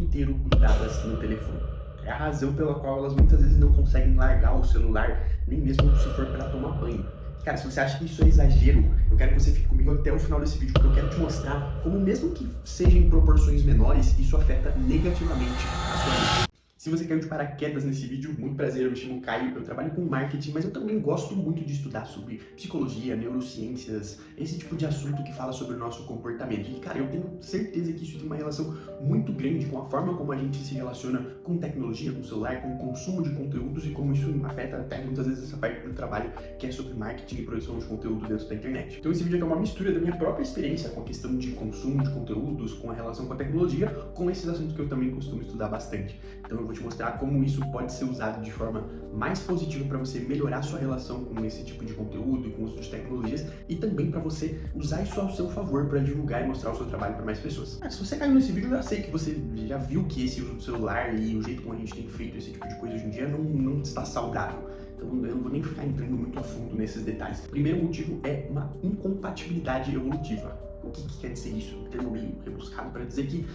inteiro grudadas no telefone. É a razão pela qual elas muitas vezes não conseguem largar o celular, nem mesmo se for para tomar banho. Cara, se você acha que isso é exagero, eu quero que você fique comigo até o final desse vídeo, porque eu quero te mostrar como, mesmo que seja em proporções menores, isso afeta negativamente a sua vida. Se você caiu de paraquedas nesse vídeo, muito prazer, eu me chamo Caio, eu trabalho com marketing, mas eu também gosto muito de estudar sobre psicologia, neurociências, esse tipo de assunto que fala sobre o nosso comportamento. E, cara, eu tenho certeza que isso tem uma relação muito grande com a forma como a gente se relaciona com tecnologia, com o celular, com o consumo de conteúdos e como isso afeta até muitas vezes essa parte do trabalho que é sobre marketing e produção de conteúdo dentro da internet. Então esse vídeo aqui é uma mistura da minha própria experiência com a questão de consumo de conteúdos, com a relação com a tecnologia, com esses assuntos que eu também costumo estudar bastante. Então eu vou te mostrar como isso pode ser usado de forma mais positiva para você melhorar sua relação com esse tipo de conteúdo e com uso de tecnologias e também para você usar isso ao seu favor para divulgar e mostrar o seu trabalho para mais pessoas. Se você caiu nesse vídeo, eu já sei que você já viu que esse uso do celular e o jeito como a gente tem feito esse tipo de coisa hoje em dia não está saudável. Então eu não vou nem ficar entrando muito a fundo nesses detalhes. O primeiro motivo é uma incompatibilidade evolutiva. O que quer dizer isso? Um termo meio rebuscado para dizer que,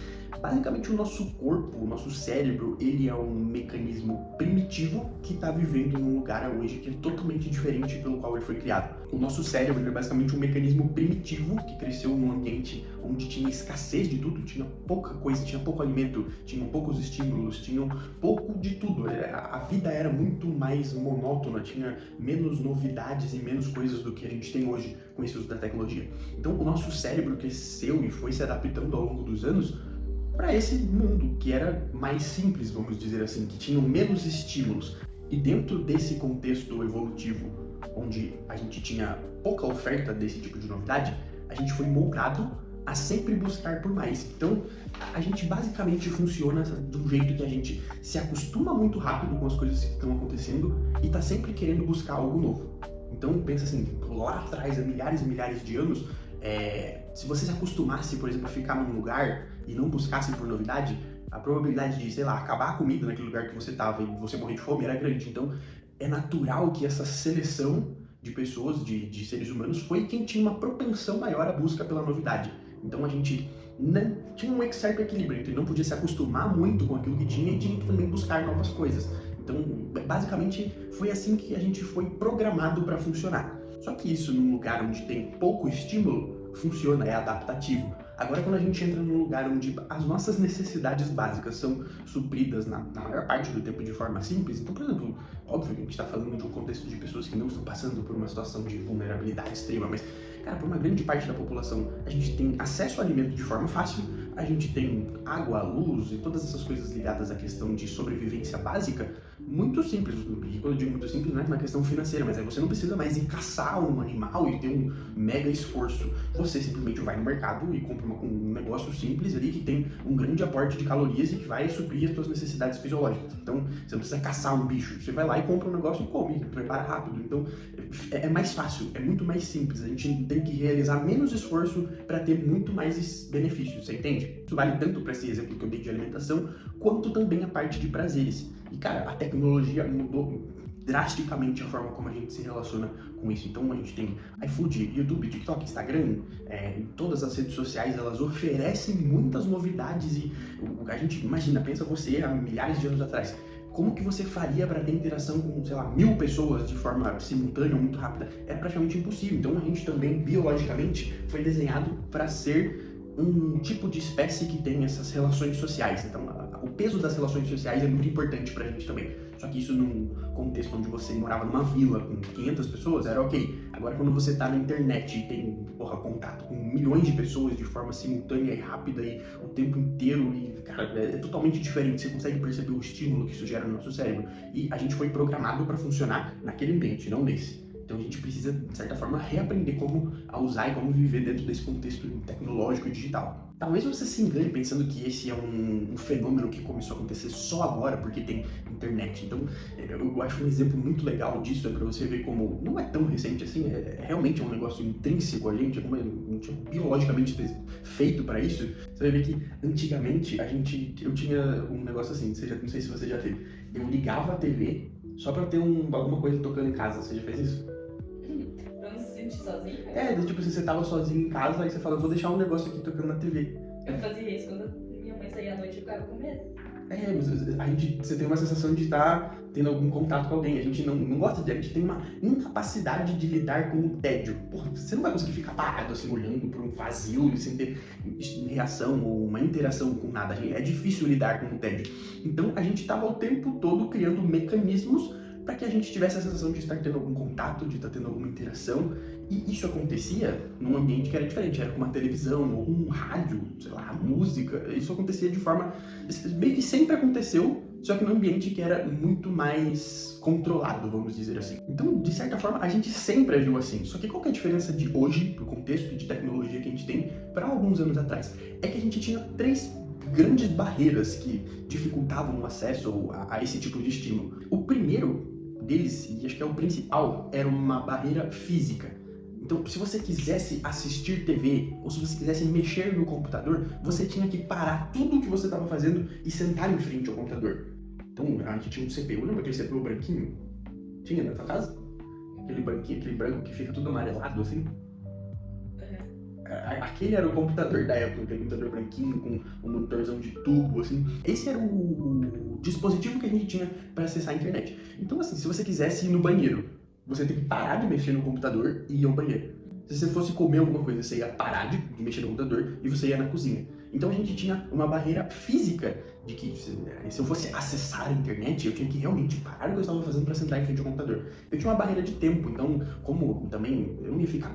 basicamente, o nosso corpo, o nosso cérebro, ele é um mecanismo primitivo que está vivendo num lugar hoje que é totalmente diferente pelo qual ele foi criado. O nosso cérebro é basicamente um mecanismo primitivo que cresceu num ambiente onde tinha escassez de tudo, tinha pouca coisa, tinha pouco alimento, tinham poucos estímulos, tinham pouco de tudo. A vida era muito mais monótona, tinha menos novidades e menos coisas do que a gente tem hoje com esse uso da tecnologia. Então o nosso cérebro cresceu e foi se adaptando ao longo dos anos para esse mundo que era mais simples, vamos dizer assim, que tinham menos estímulos. E dentro desse contexto evolutivo, onde a gente tinha pouca oferta desse tipo de novidade, a gente foi moldado a sempre buscar por mais. Então, a gente basicamente funciona de um jeito que a gente se acostuma muito rápido com as coisas que estão acontecendo e está sempre querendo buscar algo novo. Então, pensa assim, lá atrás, há milhares e milhares de anos, se você se acostumasse, por exemplo, a ficar num lugar e não buscasse por novidade, a probabilidade de, sei lá, acabar a comida naquele lugar que você estava e você morrer de fome era grande. Então, é natural que essa seleção de pessoas, de seres humanos, foi quem tinha uma propensão maior à busca pela novidade. Então, a gente não tinha um certo equilíbrio entre não podia se acostumar muito com aquilo que tinha e tinha que também buscar novas coisas. Então, basicamente, foi assim que a gente foi programado para funcionar. Só que isso, num lugar onde tem pouco estímulo, funciona, é adaptativo. Agora, quando a gente entra num lugar onde as nossas necessidades básicas são supridas na maior parte do tempo de forma simples, então, por exemplo, óbvio que a gente está falando de um contexto de pessoas que não estão passando por uma situação de vulnerabilidade extrema, mas, cara, para uma grande parte da população, a gente tem acesso ao alimento de forma fácil, a gente tem água, luz e todas essas coisas ligadas à questão de sobrevivência básica, muito simples. E quando eu digo muito simples, não é uma questão financeira, mas você não precisa mais ir caçar um animal e ter um mega esforço. Você simplesmente vai no mercado e compra um negócio simples ali que tem um grande aporte de calorias e que vai suprir as suas necessidades fisiológicas. Então, você não precisa caçar um bicho, você vai lá e compra um negócio e come, prepara rápido. Então, é mais fácil, é muito mais simples. A gente tem que realizar menos esforço para ter muito mais benefícios, você entende? Isso vale tanto para esse exemplo que eu dei de alimentação, quanto também a parte de prazeres. E, cara, a tecnologia mudou drasticamente a forma como a gente se relaciona com isso. Então a gente tem iFood, YouTube, TikTok, Instagram, todas as redes sociais, elas oferecem muitas novidades e a gente, imagina, pensa você há milhares de anos atrás, como que você faria para ter interação com, sei lá, 1000 pessoas de forma simultânea ou muito rápida? É praticamente impossível. Então a gente também, biologicamente, foi desenhado para ser um tipo de espécie que tem essas relações sociais. Então, o peso das relações sociais é muito importante pra gente também. Só que isso num contexto onde você morava numa vila com 500 pessoas, era ok. Agora, quando você tá na internet e tem, contato com milhões de pessoas de forma simultânea e rápida e o tempo inteiro, e, cara, é totalmente diferente. Você consegue perceber o estímulo que isso gera no nosso cérebro. E a gente foi programado para funcionar naquele ambiente, não nesse. Então a gente precisa, de certa forma, reaprender como usar e como viver dentro desse contexto tecnológico e digital. Talvez você se engane pensando que esse é um fenômeno que começou a acontecer só agora porque tem internet. Então eu acho um exemplo muito legal disso, é para você ver como não é tão recente assim, realmente um negócio intrínseco a gente, é como a gente é biologicamente feito para isso. Você vai ver que antigamente eu tinha um negócio assim, não sei se você já teve, eu ligava a TV só para ter alguma coisa tocando em casa. Você já fez isso? Pra não se sentir sozinho? Tipo assim, você tava sozinho em casa, aí você fala, vou deixar um negócio aqui tocando na TV. Eu fazia isso quando minha mãe saía à noite e ficava com medo. Mas você tem uma sensação de estar tendo algum contato com alguém. A gente não gosta a gente tem uma incapacidade de lidar com o tédio. Porra, você não vai conseguir ficar parado assim, olhando para um vazio sem ter reação ou uma interação com nada. É difícil lidar com o tédio. Então a gente estava o tempo todo criando mecanismos para que a gente tivesse a sensação de estar tendo algum contato, de estar tendo alguma interação. E isso acontecia num ambiente que era diferente, era com uma televisão ou um rádio, sei lá, música. Isso acontecia de forma... meio que sempre aconteceu, só que num ambiente que era muito mais controlado, vamos dizer assim. Então, de certa forma, a gente sempre agiu assim. Só que qual que é a diferença de hoje, pro contexto de tecnologia que a gente tem, para alguns anos atrás? É que a gente tinha 3 grandes barreiras que dificultavam o acesso a esse tipo de estímulo. O primeiro deles, e acho que é o principal, era uma barreira física. Então, se você quisesse assistir TV, ou se você quisesse mexer no computador, você tinha que parar tudo o que você estava fazendo e sentar em frente ao computador. Então, a gente tinha um CPU, lembra aquele CPU branquinho? Tinha na tua casa? Aquele branquinho, aquele branco que fica tudo amarelado assim? Aquele era o computador da época, aquele computador branquinho com um monitorzão de tubo, assim. Esse era o dispositivo que a gente tinha para acessar a internet. Então, assim, se você quisesse ir no banheiro, você tem que parar de mexer no computador e ir ao banheiro. Se você fosse comer alguma coisa, você ia parar de mexer no computador e você ia na cozinha. Então a gente tinha uma barreira física de que se eu fosse acessar a internet, eu tinha que realmente parar o que eu estava fazendo para sentar em frente ao computador. Eu tinha uma barreira de tempo, então como também eu não ia ficar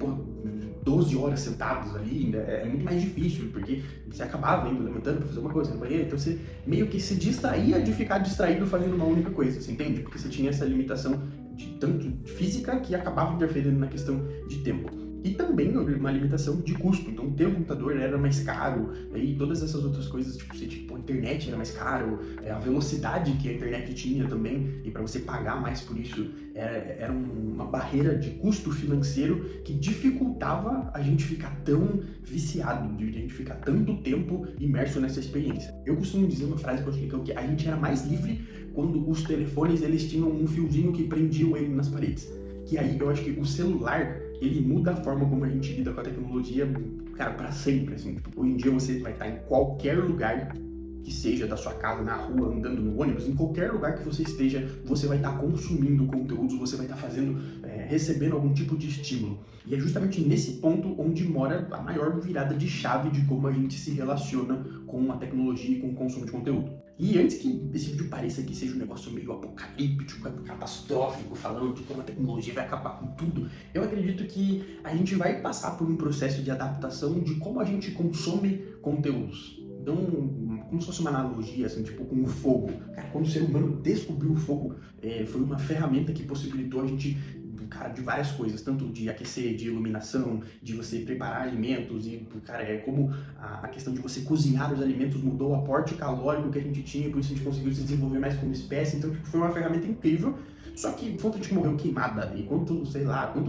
12 horas sentados ali, é muito mais difícil, porque você acabava indo levantando para fazer uma coisa no banheiro, então você meio que se distraía de ficar distraído fazendo uma única coisa, você entende? Porque você tinha essa limitação tanto física que acabava interferindo na questão de tempo. E também uma limitação de custo. Então, ter um computador era mais caro, e todas essas outras coisas, tipo, a internet era mais caro, a velocidade que a internet tinha também, e para você pagar mais por isso, era uma barreira de custo financeiro que dificultava a gente ficar tão viciado, de a gente ficar tanto tempo imerso nessa experiência. Eu costumo dizer uma frase que eu explico que a gente era mais livre quando os telefones eles tinham um fiozinho que prendiam ele nas paredes. Que aí eu acho que o celular ele muda a forma como a gente lida com a tecnologia, cara, pra sempre, assim. Tipo, hoje em dia você vai estar em qualquer lugar que seja da sua casa, na rua, andando no ônibus, em qualquer lugar que você esteja, você vai estar consumindo conteúdos, você vai estar fazendo, recebendo algum tipo de estímulo. E é justamente nesse ponto onde mora a maior virada de chave de como a gente se relaciona com a tecnologia e com o consumo de conteúdo. E antes que esse vídeo pareça que seja um negócio meio apocalíptico, catastrófico, falando de como a tecnologia vai acabar com tudo, eu acredito que a gente vai passar por um processo de adaptação de como a gente consome conteúdos. Então, como se fosse uma analogia, assim, tipo, com o fogo. Cara, quando o ser humano descobriu o fogo, foi uma ferramenta que possibilitou a gente, cara, de várias coisas, tanto de aquecer, de iluminação, de você preparar alimentos, e, cara, é como a questão de você cozinhar os alimentos mudou o aporte calórico que a gente tinha, por isso a gente conseguiu se desenvolver mais como espécie, então, tipo, foi uma ferramenta incrível. Só que quanto gente morreu queimada e quanto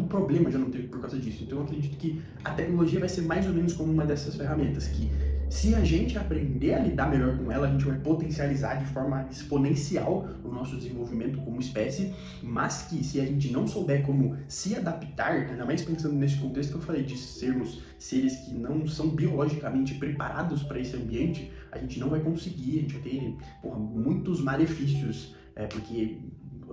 problema já não teve por causa disso. Então eu acredito que a tecnologia vai ser mais ou menos como uma dessas ferramentas, que se a gente aprender a lidar melhor com ela, a gente vai potencializar de forma exponencial o nosso desenvolvimento como espécie, mas que se a gente não souber como se adaptar, ainda mais pensando nesse contexto que eu falei de sermos seres que não são biologicamente preparados para esse ambiente, a gente não vai conseguir, a gente vai ter muitos malefícios, porque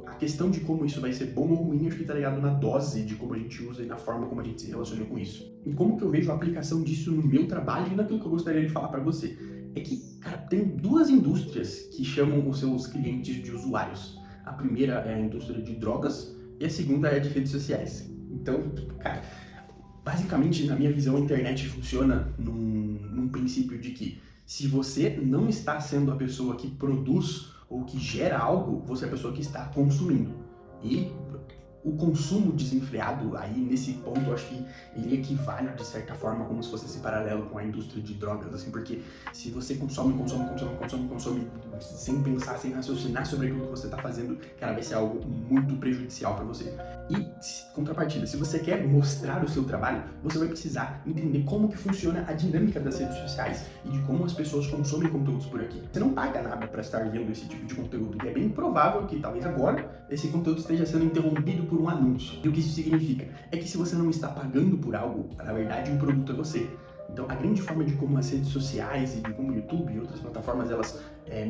a questão de como isso vai ser bom ou ruim, acho que tá ligado na dose de como a gente usa e na forma como a gente se relaciona com isso. E como que eu vejo a aplicação disso no meu trabalho e naquilo que eu gostaria de falar para você. É que, cara, tem 2 indústrias que chamam os seus clientes de usuários. A primeira é a indústria de drogas e a segunda é a de redes sociais. Então, cara, basicamente, na minha visão, a internet funciona num princípio de que se você não está sendo a pessoa que produz ou que gera algo, você é a pessoa que está consumindo. E o consumo desenfreado, aí nesse ponto, eu acho que ele equivale de certa forma como se fosse esse paralelo com a indústria de drogas, assim, porque se você consome sem pensar, sem raciocinar sobre aquilo que você está fazendo, cara, vai ser algo muito prejudicial para você. E, contrapartida, se você quer mostrar o seu trabalho, você vai precisar entender como que funciona a dinâmica das redes sociais e de como as pessoas consomem conteúdos por aqui. Você não paga nada para estar vendo esse tipo de conteúdo, e é bem provável que talvez agora esse conteúdo esteja sendo interrompido por um anúncio. E o que isso significa? É que se você não está pagando por algo, na verdade o produto é você. Então, a grande forma de como as redes sociais e de como o YouTube e outras plataformas elas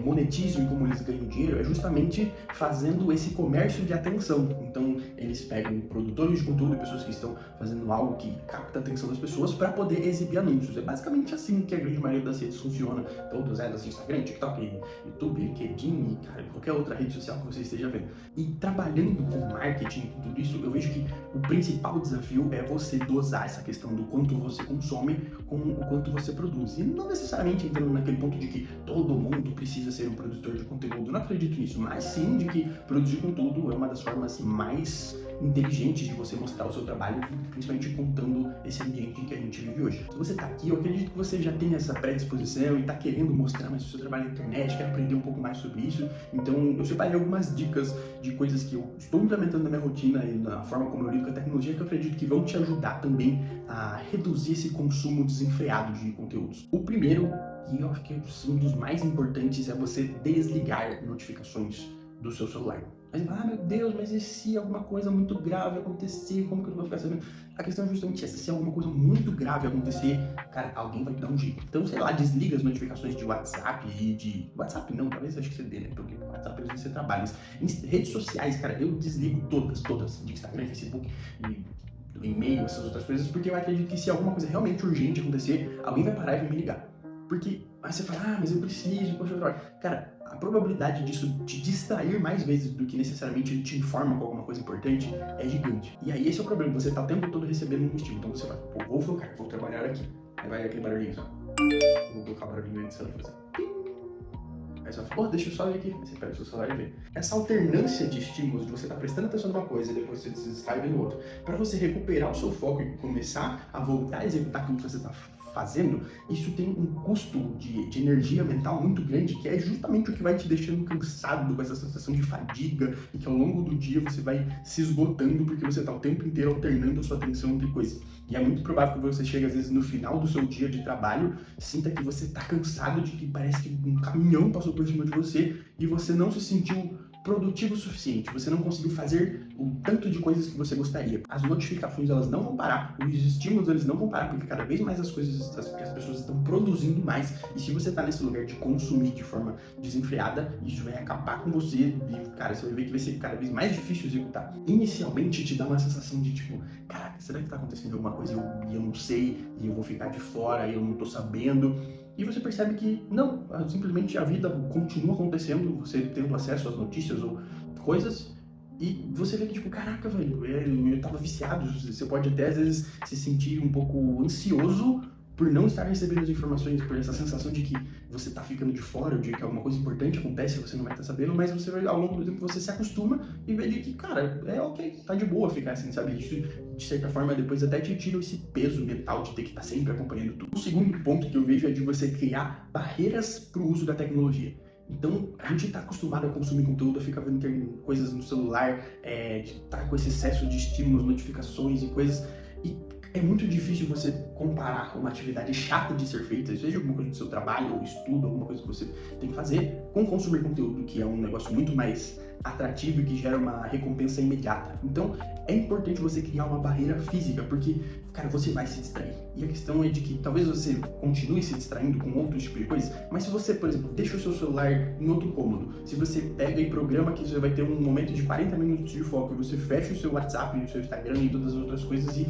monetizam e como eles ganham dinheiro é justamente fazendo esse comércio de atenção. Então, eles pegam produtores de conteúdo, pessoas que estão fazendo algo que capta a atenção das pessoas para poder exibir anúncios. É basicamente assim que a grande maioria das redes funciona. Todas elas, Instagram, TikTok, YouTube, LinkedIn e cara, qualquer outra rede social que você esteja vendo. E trabalhando com marketing e tudo isso, eu vejo que o principal desafio é você dosar essa questão do quanto você consome com o quanto você produz. E não necessariamente entrando naquele ponto de que todo mundo precisa ser um produtor de conteúdo. Eu não acredito nisso, mas sim de que produzir conteúdo é uma das formas mais inteligentes de você mostrar o seu trabalho, principalmente contando esse ambiente em que a gente vive hoje. Se você está aqui, eu acredito que você já tem essa predisposição e está querendo mostrar mais o seu trabalho na internet, quer aprender um pouco mais sobre isso. Então, eu separei algumas dicas de coisas que eu estou implementando na minha rotina e na forma como eu lido com a tecnologia que eu acredito que vão te ajudar também a reduzir esse consumo desenfreado de conteúdos. O primeiro, e eu acho que é um dos mais importantes, é você desligar notificações do seu celular. Mas você fala, meu Deus, mas e se alguma coisa muito grave acontecer, como que eu vou ficar sabendo? A questão é justamente essa, se alguma coisa muito grave acontecer, cara, alguém vai dar um jeito. Então, sei lá, desliga as notificações de WhatsApp e de... WhatsApp não, talvez acho que você dê, né? Porque WhatsApp às vezes você trabalha. Mas em redes sociais, cara, eu desligo todas, de Instagram, Facebook e e-mail, essas outras coisas, porque eu acredito que se alguma coisa realmente urgente acontecer, alguém vai parar e vai me ligar. Porque aí você fala, mas eu preciso, poxa, cara, a probabilidade disso te distrair mais vezes do que necessariamente ele te informa com alguma coisa importante é gigante. E aí esse é o problema, você tá o tempo todo recebendo um estímulo. Então você vai, pô, vou focar, vou trabalhar aqui. Aí vai aquele barulhinho só. Vou colocar o barulhinho na edição e fazer. Aí você fala, deixa eu só ver aqui. Aí você pega o seu celular e vê. Essa alternância de estímulos, de você estar prestando atenção numa coisa e depois você se distrai vendo outra, para você recuperar o seu foco e começar a voltar a executar aquilo que você está fazendo, isso tem um custo de energia mental muito grande, que é justamente o que vai te deixando cansado, com essa sensação de fadiga, e que ao longo do dia você vai se esgotando porque você está o tempo inteiro alternando a sua atenção entre coisas. E é muito provável que você chegue às vezes no final do seu dia de trabalho, sinta que você está cansado, de que parece que um caminhão passou por cima de você e você não se sentiu produtivo o suficiente, você não conseguiu fazer o tanto de coisas que você gostaria. As notificações elas não vão parar, os estímulos eles não vão parar, porque cada vez mais as pessoas estão produzindo mais, e se você está nesse lugar de consumir de forma desenfreada, isso vai acabar com você, e cara, você vai ver que vai ser cada vez mais difícil executar. Inicialmente te dá uma sensação de tipo, caraca, será que está acontecendo alguma coisa e eu não sei, e eu vou ficar de fora, e eu não estou sabendo. E você percebe que não, simplesmente a vida continua acontecendo, você tendo acesso às notícias ou coisas, e você vê que tipo, caraca, velho, eu tava viciado. Você pode até às vezes se sentir um pouco ansioso por não estar recebendo as informações, por essa sensação de que você tá ficando de fora, de que alguma coisa importante acontece e você não vai estar sabendo, mas você vai, ao longo do tempo você se acostuma e vê de que, cara, é ok, tá de boa ficar assim, sabe? Isso, de certa forma, depois até te tira esse peso mental de ter que estar sempre acompanhando tudo. O segundo ponto que eu vejo é de você criar barreiras pro uso da tecnologia. Então, a gente está acostumado a consumir conteúdo, a ficar vendo coisas no celular, de estar com esse excesso de estímulos, notificações e coisas, e é muito difícil você comparar uma atividade chata de ser feita, seja alguma coisa do seu trabalho, ou estudo, alguma coisa que você tem que fazer, com consumir conteúdo, que é um negócio muito mais atrativo e que gera uma recompensa imediata. Então, é importante você criar uma barreira física, porque, cara, você vai se distrair. E a questão é de que talvez você continue se distraindo com outros tipos de coisas, mas se você, por exemplo, deixa o seu celular em outro cômodo, se você pega e programa que você vai ter um momento de 40 minutos de foco, e você fecha o seu WhatsApp, o seu Instagram e todas as outras coisas e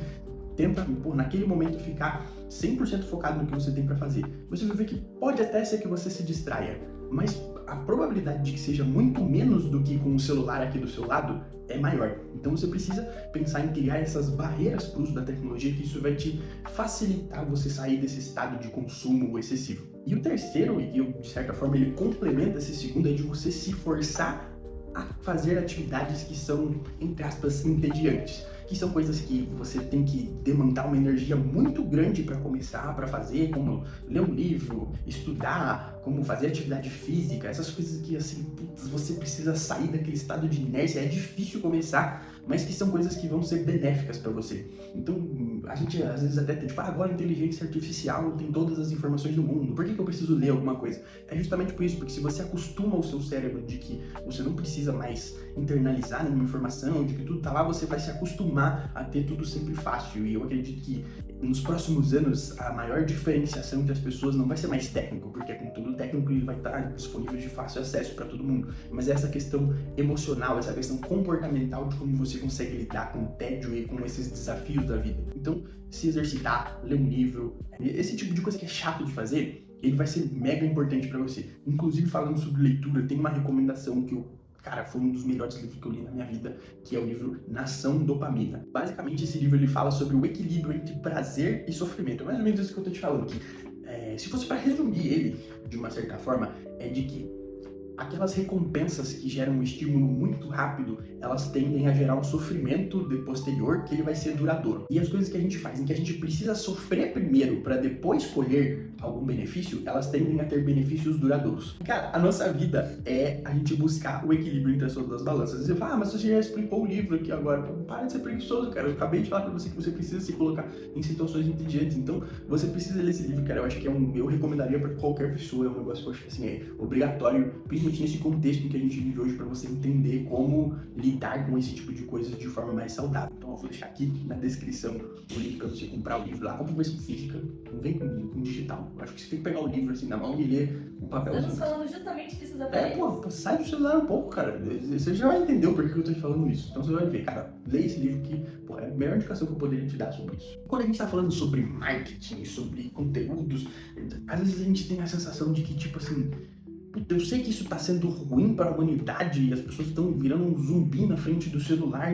tenta, naquele momento, ficar 100% focado no que você tem para fazer. Você vai ver que pode até ser que você se distraia, mas a probabilidade de que seja muito menos do que com o celular aqui do seu lado é maior. Então você precisa pensar em criar essas barreiras para o uso da tecnologia, que isso vai te facilitar você sair desse estado de consumo excessivo. E o terceiro, e de certa forma ele complementa esse segundo, é de você se forçar a fazer atividades que são, entre aspas, entediantes. Que são coisas que você tem que demandar uma energia muito grande para começar, para fazer, como ler um livro, estudar, como fazer atividade física, essas coisas que assim, você precisa sair daquele estado de inércia, é difícil começar, mas que são coisas que vão ser benéficas para você. Então, a gente às vezes até tem, tipo, agora a inteligência artificial tem todas as informações do mundo, por que eu preciso ler alguma coisa? É justamente por isso, porque se você acostuma o seu cérebro de que você não precisa mais internalizar nenhuma informação, de que tudo tá lá, você vai se acostumar a ter tudo sempre fácil. E eu acredito que nos próximos anos, a maior diferenciação entre as pessoas não vai ser mais técnico, porque com tudo técnico ele vai estar disponível de fácil acesso para todo mundo, mas é essa questão emocional, essa questão comportamental de como você consegue lidar com o tédio e com esses desafios da vida. Então, se exercitar, ler um livro, esse tipo de coisa que é chato de fazer, ele vai ser mega importante para você. Inclusive, falando sobre leitura, tem uma recomendação que foi um dos melhores livros que eu li na minha vida, que é o livro Nação Dopamina. Basicamente, esse livro ele fala sobre o equilíbrio entre prazer e sofrimento. É mais ou menos isso que eu tô te falando aqui. Se fosse para resumir ele, de uma certa forma, é de que aquelas recompensas que geram um estímulo muito rápido, elas tendem a gerar um sofrimento de posterior que ele vai ser duradouro. E as coisas que a gente faz, em que a gente precisa sofrer primeiro para depois colher algum benefício, elas tendem a ter benefícios duradouros. Cara, a nossa vida é a gente buscar o equilíbrio entre as duas balanças. Você fala, mas você já explicou o livro aqui agora. Para de ser preguiçoso, cara. Eu acabei de falar para você que você precisa se colocar em situações entediantes. Então, você precisa ler esse livro, cara. Eu acho que eu recomendaria para qualquer pessoa. É um negócio que eu acho que assim, é obrigatório, principalmente nesse contexto em que a gente vive hoje, para você entender como lidar com esse tipo de coisas de forma mais saudável. Então eu vou deixar aqui na descrição o link para você comprar o livro lá. Compra uma versão física, não vem com digital. Eu acho que você tem que pegar o livro assim na mão e ler um papelzinho. Estamos falando justamente disso da parede. Sai do celular um pouco, cara. Você já vai entender o porquê que eu tô te falando isso. Então você vai ver, cara, leia esse livro que, é a melhor indicação que eu poderia te dar sobre isso. Quando a gente tá falando sobre marketing, sobre conteúdos, às vezes a gente tem a sensação de que, tipo assim, eu sei que isso está sendo ruim para a humanidade e as pessoas estão virando um zumbi na frente do celular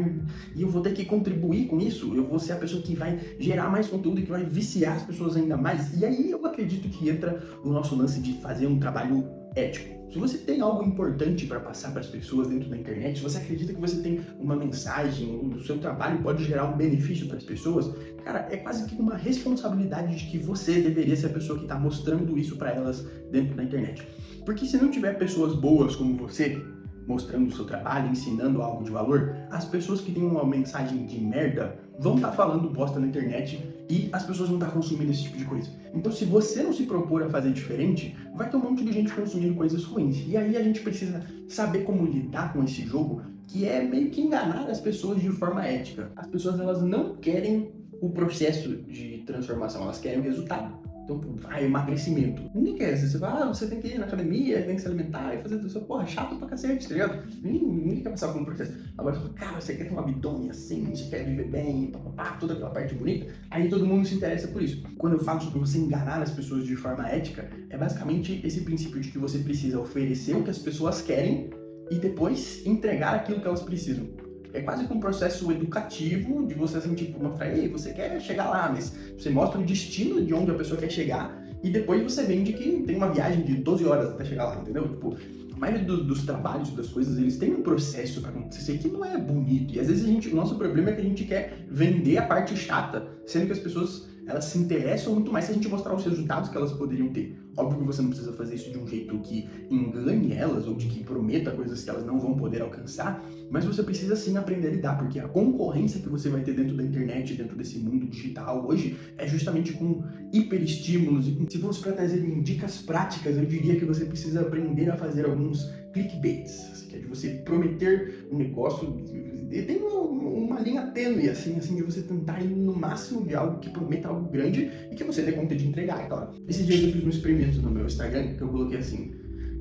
e eu vou ter que contribuir com isso, eu vou ser a pessoa que vai gerar mais conteúdo e que vai viciar as pessoas ainda mais. E aí eu acredito que entra o nosso lance de fazer um trabalho ético. Se você tem algo importante para passar para as pessoas dentro da internet, se você acredita que você tem uma mensagem, o seu trabalho pode gerar um benefício para as pessoas, cara, é quase que uma responsabilidade de que você deveria ser a pessoa que está mostrando isso para elas dentro da internet. Porque se não tiver pessoas boas como você, mostrando o seu trabalho, ensinando algo de valor, as pessoas que têm uma mensagem de merda vão estar falando bosta na internet e as pessoas vão estar consumindo esse tipo de coisa. Então, se você não se propor a fazer diferente, vai ter um monte de gente consumindo coisas ruins. E aí a gente precisa saber como lidar com esse jogo, que é meio que enganar as pessoas de forma ética. As pessoas, elas não querem o processo de transformação, elas querem o resultado. Então, emagrecimento. Ninguém quer. Você fala, você tem que ir na academia, tem que se alimentar e fazer tudo isso. Porra, chato pra cacete, tá ligado? Ninguém quer passar por um processo. Agora, você fala, cara, você quer ter um abdômen assim, você quer viver bem, papapá, toda aquela parte bonita. Aí todo mundo se interessa por isso. Quando eu falo sobre você enganar as pessoas de forma ética, é basicamente esse princípio de que você precisa oferecer o que as pessoas querem e depois entregar aquilo que elas precisam. É quase que um processo educativo de você assim, tipo, mostrar, ei, você quer chegar lá, mas você mostra o destino de onde a pessoa quer chegar e depois você vende que tem uma viagem de 12 horas até chegar lá, entendeu? Tipo, a maioria dos trabalhos, das coisas, eles têm um processo para acontecer que não é bonito. E às vezes o nosso problema é que a gente quer vender a parte chata, sendo que as pessoas, elas se interessam muito mais se a gente mostrar os resultados que elas poderiam ter. Óbvio que você não precisa fazer isso de um jeito que engane elas ou de que prometa coisas que elas não vão poder alcançar, mas você precisa sim aprender a lidar, porque a concorrência que você vai ter dentro da internet, dentro desse mundo digital hoje, é justamente com hiperestímulos. E se fosse para trazer dicas práticas, eu diria que você precisa aprender a fazer alguns clickbaits, que é de você prometer um negócio. E tem uma linha tênue, assim, de você tentar ir no máximo de algo que prometa algo grande e que você dê conta de entregar, é claro. Esses dias eu fiz um experimento no meu Instagram, que eu coloquei assim,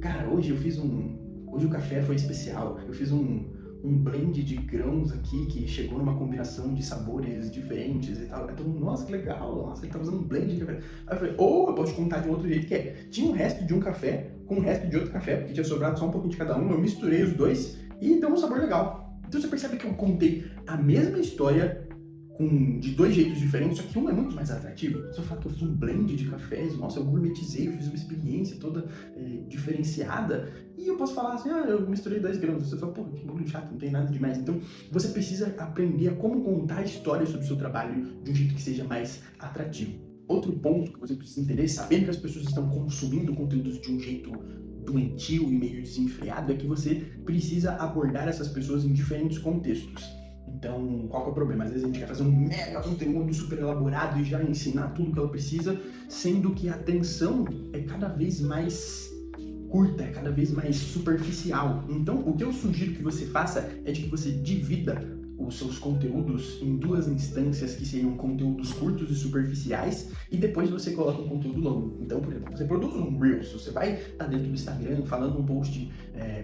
cara, hoje o café foi especial, eu fiz um blend de grãos aqui que chegou numa combinação de sabores diferentes e tal. Então, nossa, que legal, nossa, ele tá fazendo um blend de café. Aí eu falei, ou eu posso contar de um outro jeito, que é, tinha um resto de um café com o resto de outro café, porque tinha sobrado só um pouquinho de cada um, eu misturei os dois e deu um sabor legal. Então você percebe que eu contei a mesma história de dois jeitos diferentes, só que um é muito mais atrativo. Se eu falar que eu fiz um blend de cafés, nossa, eu gourmetizei, eu fiz uma experiência toda diferenciada, e eu posso falar assim, eu misturei 2 grãos. Você fala, pô, que bagulho chato, não tem nada demais. Então, você precisa aprender a como contar histórias sobre o seu trabalho de um jeito que seja mais atrativo. Outro ponto que você precisa entender, sabendo que as pessoas estão consumindo conteúdos de um jeito doentio e meio desenfreado, é que você precisa abordar essas pessoas em diferentes contextos. Então, qual que é o problema? Às vezes a gente quer fazer um mega conteúdo super elaborado e já ensinar tudo que ela precisa, sendo que a atenção é cada vez mais curta, é cada vez mais superficial. Então, o que eu sugiro que você faça é de que você divida os seus conteúdos em duas instâncias que seriam conteúdos curtos e superficiais, e depois você coloca um conteúdo longo. Então, por exemplo, você produz um Reels, você vai estar dentro do Instagram falando um post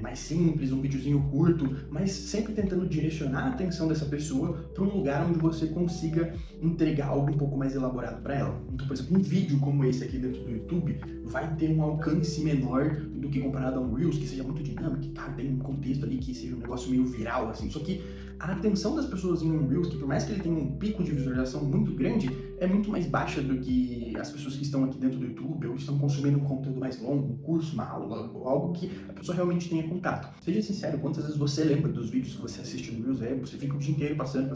mais simples, um videozinho curto, mas sempre tentando direcionar a atenção dessa pessoa para um lugar onde você consiga entregar algo um pouco mais elaborado para ela. Então, por exemplo, um vídeo como esse aqui dentro do YouTube vai ter um alcance menor do que comparado a um Reels, que seja muito dinâmico, que tem um contexto ali que seja um negócio meio viral, assim. Só que a atenção das pessoas em um Reels, que por mais que ele tenha um pico de visualização muito grande, é muito mais baixa do que as pessoas que estão aqui dentro do YouTube ou estão consumindo um conteúdo mais longo, um curso, uma aula, ou algo que a pessoa realmente tenha contato. Seja sincero, quantas vezes você lembra dos vídeos que você assiste no Reels, você fica o dia inteiro passando,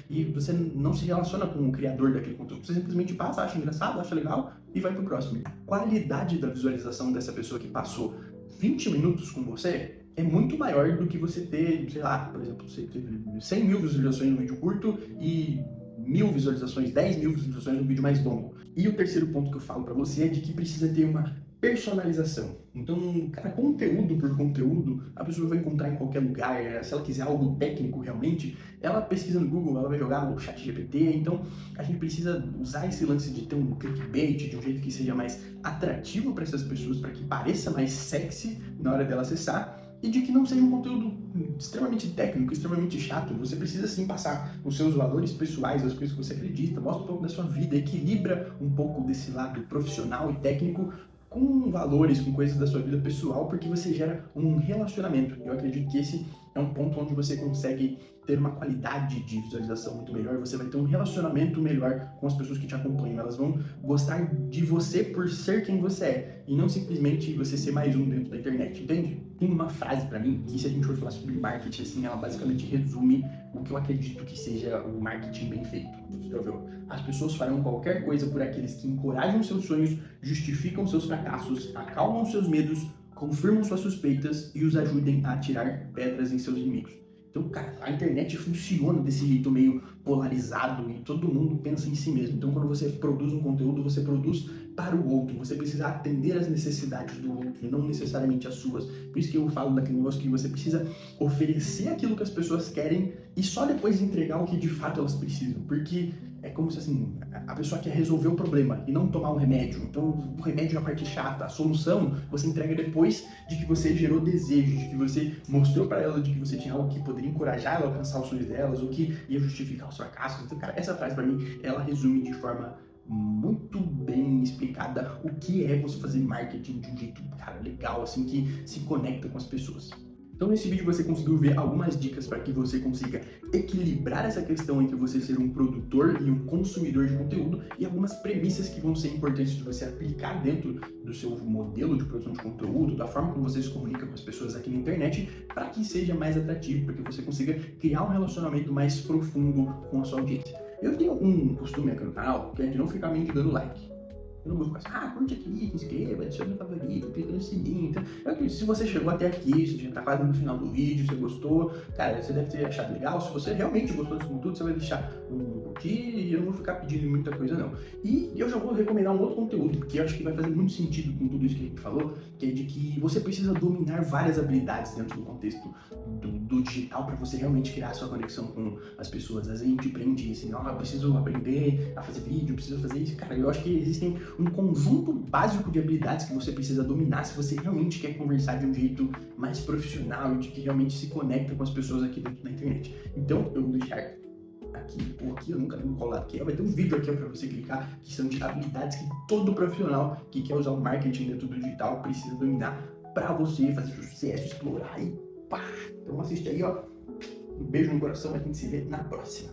e você não se relaciona com o criador daquele conteúdo. Você simplesmente passa, acha engraçado, acha legal e vai pro próximo. A qualidade da visualização dessa pessoa que passou 20 minutos com você é muito maior do que você ter, sei lá, por exemplo, você teve 100 mil visualizações no vídeo curto e 1.000 visualizações, 10 mil visualizações no vídeo mais longo. E o terceiro ponto que eu falo pra você é de que precisa ter uma personalização. Então, cada conteúdo por conteúdo, a pessoa vai encontrar em qualquer lugar. Se ela quiser algo técnico realmente, ela pesquisa no Google, ela vai jogar no ChatGPT. Então, a gente precisa usar esse lance de ter um clickbait de um jeito que seja mais atrativo para essas pessoas, para que pareça mais sexy na hora dela acessar, e de que não seja um conteúdo extremamente técnico, extremamente chato. Você precisa sim passar os seus valores pessoais, as coisas que você acredita, mostra um pouco da sua vida, equilibra um pouco desse lado profissional e técnico com valores, com coisas da sua vida pessoal, porque você gera um relacionamento. Eu acredito que esse é um ponto onde você consegue ter uma qualidade de visualização muito melhor, você vai ter um relacionamento melhor com as pessoas que te acompanham, elas vão gostar de você por ser quem você é, e não simplesmente você ser mais um dentro da internet, entende? Tem uma frase pra mim, que se a gente for falar sobre marketing, assim, ela basicamente resume o que eu acredito que seja o marketing bem feito. Você já ouviu? As pessoas farão qualquer coisa por aqueles que encorajam seus sonhos, justificam seus fracassos, acalmam seus medos, confirmam suas suspeitas e os ajudem a atirar pedras em seus inimigos. Então, cara, a internet funciona desse jeito meio polarizado e todo mundo pensa em si mesmo. Então, quando você produz um conteúdo, você produz para o outro. Você precisa atender às necessidades do outro e não necessariamente as suas. Por isso que eu falo daquele negócio que você precisa oferecer aquilo que as pessoas querem e só depois entregar o que de fato elas precisam. Porque é como se assim, a pessoa quer resolver o problema e não tomar um remédio. Então o remédio é a parte chata, a solução você entrega depois de que você gerou desejo, de que você mostrou para ela de que você tinha algo que poderia encorajar ela a alcançar os sonhos delas, ou que ia justificar os fracassos. Então, cara, essa frase para mim, ela resume de forma muito bem explicada o que é você fazer marketing de um jeito, cara, legal, assim, que se conecta com as pessoas. Então nesse vídeo você conseguiu ver algumas dicas para que você consiga equilibrar essa questão entre você ser um produtor e um consumidor de conteúdo e algumas premissas que vão ser importantes de você aplicar dentro do seu modelo de produção de conteúdo, da forma como você se comunica com as pessoas aqui na internet, para que seja mais atrativo, para que você consiga criar um relacionamento mais profundo com a sua audiência. Eu tenho um costume aqui no canal, que é de não ficar me dando like. Eu não vou ficar assim, curte aqui, se inscreva, adicione o favorito, clica no sininho. Então, eu acredito, se você chegou até aqui, você já tá quase no final do vídeo, você gostou, cara, você deve ter achado legal. Se você realmente gostou desse conteúdo, você vai deixar um curtir e eu não vou ficar pedindo muita coisa não. E eu já vou recomendar um outro conteúdo, porque eu acho que vai fazer muito sentido com tudo isso que a gente falou, que é de que você precisa dominar várias habilidades dentro do contexto do digital para você realmente criar a sua conexão com as pessoas. Às vezes a gente aprende assim, eu preciso aprender a fazer vídeo, preciso fazer isso. Cara, eu acho que existem um conjunto básico de habilidades que você precisa dominar se você realmente quer conversar de um jeito mais profissional e de que realmente se conecta com as pessoas aqui dentro da internet. Então, eu vou deixar aqui, ou aqui, eu nunca vou colar aqui, vai ter um vídeo aqui para você clicar, que são de habilidades que todo profissional que quer usar o marketing dentro do digital precisa dominar para você fazer sucesso, explorar e pá! Então assiste aí, ó. Um beijo no coração, a gente se vê na próxima.